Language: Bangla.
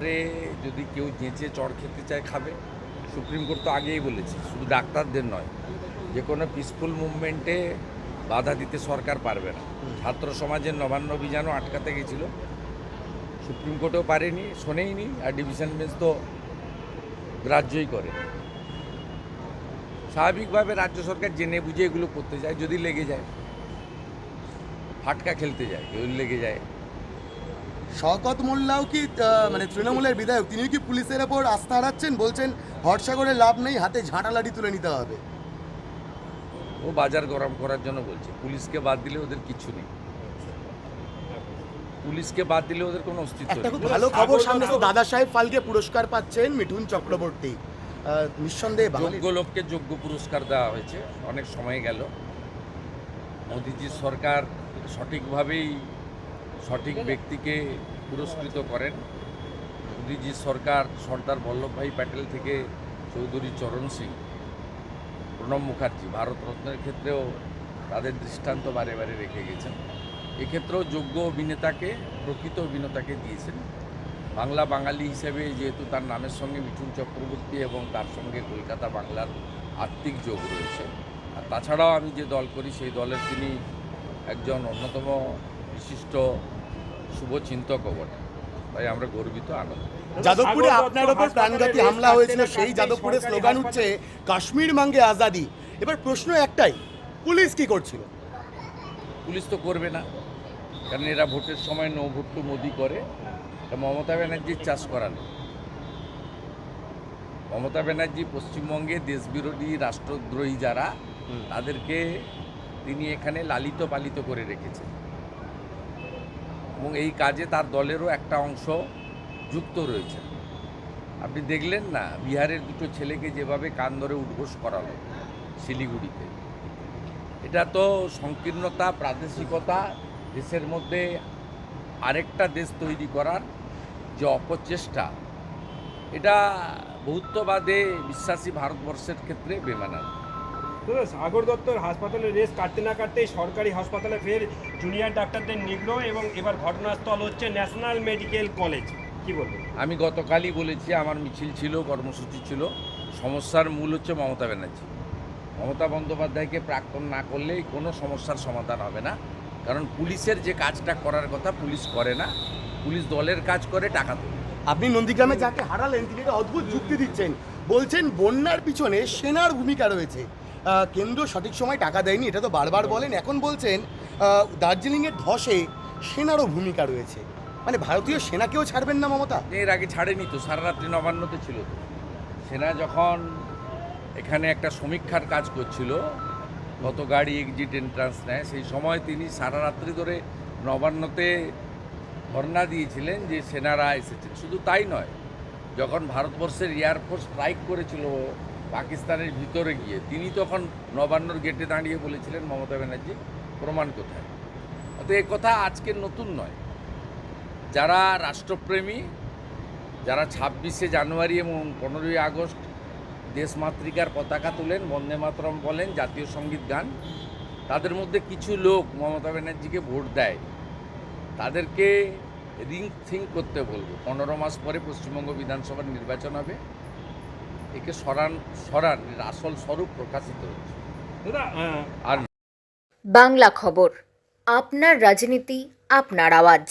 যদি কেউ যেচে চড় খেতে চায় খাবে। সুপ্রিম কোর্ট তো আগেই বলেছে, শুধু ডাক্তারদের নয়, যে কোনো পিসফুল মুভমেন্টে বাধা দিতে সরকার পারবে না। ছাত্র সমাজের নবান্ন অভিযানও আটকাতে গেছিল, সুপ্রিম কোর্টেও পারেনি, শোনেইনি, আর ডিভিশন বেঞ্চ তো গ্রাহ্যই করে। স্বাভাবিকভাবে রাজ্য সরকার জেনে বুঝে এগুলো করতে যায়, যদি লেগে যায়, ফাটকা খেলতে যায়, কেউ লেগে যায়। শওকত মোল্লাও কি মানে তৃণমূলের বিধায়ক, তিনি কি পুলিশের ওপর আস্থা হারাচ্ছেন? বলছেন ভরসা করে লাভ নেই, হাতে ঝাঁটা লাঠি তুলে নিতে হবে। ও বাজার গরম করার জন্য বলছে। পুলিশকে বাদ দিলে ওদের কিছু নেই, পুলিশকে বাদ দিলে ওদের কোনো অস্তিত্ব একটা নেই। খুব ভালো খবর সামনে এসেছে, দাদা সাহেব ফালকে পুরস্কার পাচ্ছেন মিঠুন চক্রবর্তী। নিঃসন্দেহে যোগ্য লোককে যোগ্য পুরস্কার দেওয়া হয়েছে, অনেক সময় গেল। মোদিজির সরকার সঠিকভাবেই সঠিক ব্যক্তিকে পুরস্কৃত করেন। মোদিজির সরকার সর্দার বল্লভভাই প্যাটেল থেকে চৌধুরী চরণ সিং, প্রণব মুখার্জি, ভারতরত্নের ক্ষেত্রেও তাদের দৃষ্টান্ত বারে বারে রেখে গেছেন। এক্ষেত্রেও যোগ্য অভিনেতাকে, প্রকৃত অভিনেতাকে দিয়েছেন। বাংলা বাঙালি হিসেবে যেহেতু তার নামের সঙ্গে মিঠুন চক্রবর্তী এবং তার সঙ্গে কলকাতা বাংলার আত্মিক যোগ রয়েছে, আর তাছাড়াও আমি যে দল করি সেই দলের তিনি একজন অন্যতম বিশিষ্ট শুভচিন্তকও বটে, তাই আমরা গর্বিত, আনন্দ। যাদবপুরে আপনার ওপর প্রাণঘাতী হামলা হয়েছিল, সেই যাদবপুরে স্লোগান উঠছে কাশ্মীর মাঙ্গে আজাদি। এবার প্রশ্ন একটাই, পুলিশ কি করছিল? পুলিশ তো করবে না, কারণ এরা ভোটের সময় নো ভোট টু মোদি করে। মমতা ব্যানার্জির চাষ করানো। মমতা ব্যানার্জি পশ্চিমবঙ্গে দেশবিরোধী রাষ্ট্রদ্রোহী যারা, তাদেরকে তিনি এখানে লালিত পালিত করে রেখেছেন, এবং এই কাজে তার দলেরও একটা অংশ যুক্ত রয়েছে। আপনি দেখলেন না বিহারের দুটো ছেলেকে যেভাবে কান ধরে উদ্ঘোষ করালো শিলিগুড়িতে। এটা তো সংকীর্ণতা, প্রাদেশিকতা, দেশের মধ্যে আরেকটা দেশ তৈরি করার যে অপচেষ্টা, এটা বহুত্ববাদে বিশ্বাসী ভারতবর্ষের ক্ষেত্রে বেমানান। সাগর দত্তর হাসপাতালে রেস কাটতে না কাটতেই সরকারি হাসপাতালে ফের জুনিয়র ডাক্তারদের নিগ্রহ, এবং এবার ঘটনাস্থল হচ্ছে ন্যাশনাল মেডিকেল কলেজ। কি বলবেন? আমি গতকালই বলেছি, আমার মিছিল ছিল, কর্মসূচি ছিল। সমস্যার মূল হচ্ছে মমতা ব্যানার্জি। মমতা বন্দ্যোপাধ্যায়কে প্রাক্তন না করলেই কোনো সমস্যার সমাধান হবে না, কারণ পুলিশের যে কাজটা করার কথা পুলিশ করে না, পুলিশ দলের কাজ করে, টাকা তোলে। আপনি নন্দীগ্রামে যাকে হারালেন তিনি একটা অদ্ভুত যুক্তি দিচ্ছেন, বলছেন বন্যার পিছনে সেনার ভূমিকা রয়েছে, কেন্দ্র সঠিক সময় টাকা দেয়নি, এটা তো বারবার বলেন। এখন বলছেন দার্জিলিংয়ের ধসে সেনারও ভূমিকা রয়েছে, মানে ভারতীয় সেনাকেও ছাড়বেন না মমতা? এর আগে ছাড়েনি তো, সারা রাত্রি নবান্নতে ছিল তো। সেনা যখন এখানে একটা সমীক্ষার কাজ করছিল, কত গাড়ি এক্সিট এন্ট্রান্স নেয়, সেই সময় তিনি সারা রাত্রি ধরে নবান্নতে ধর্ণা দিয়েছিলেন যে সেনারা এসেছেন। শুধু তাই নয়, যখন ভারতবর্ষের এয়ারফোর্স স্ট্রাইক করেছিল পাকিস্তানের ভিতরে গিয়ে, তিনি তখন নবান্নর গেটে দাঁড়িয়ে বলেছিলেন মমতা ব্যানার্জি প্রমাণ কোথায়। অত এ কথা আজকের নতুন নয়। যারা রাষ্ট্রপ্রেমী, যারা 26শে জানুয়ারি এবং 15ই আগস্ট দেশমাতৃকার পতাকা তুলেন, বন্দে মাতরম বলেন, জাতীয় সঙ্গীত গান, তাদের মধ্যে কিছু লোক মমতা ব্যানার্জিকে ভোট দেয়, তাদেরকে রিথিঙ্ক করতে বলবো। 15 মাস পরে পশ্চিমবঙ্গ বিধানসভার নির্বাচন হবে, একে সরান আসল স্বরূপ প্রকাশিত হচ্ছে। আর বাংলা খবর, আপনার রাজনীতি, আপনার আওয়াজ।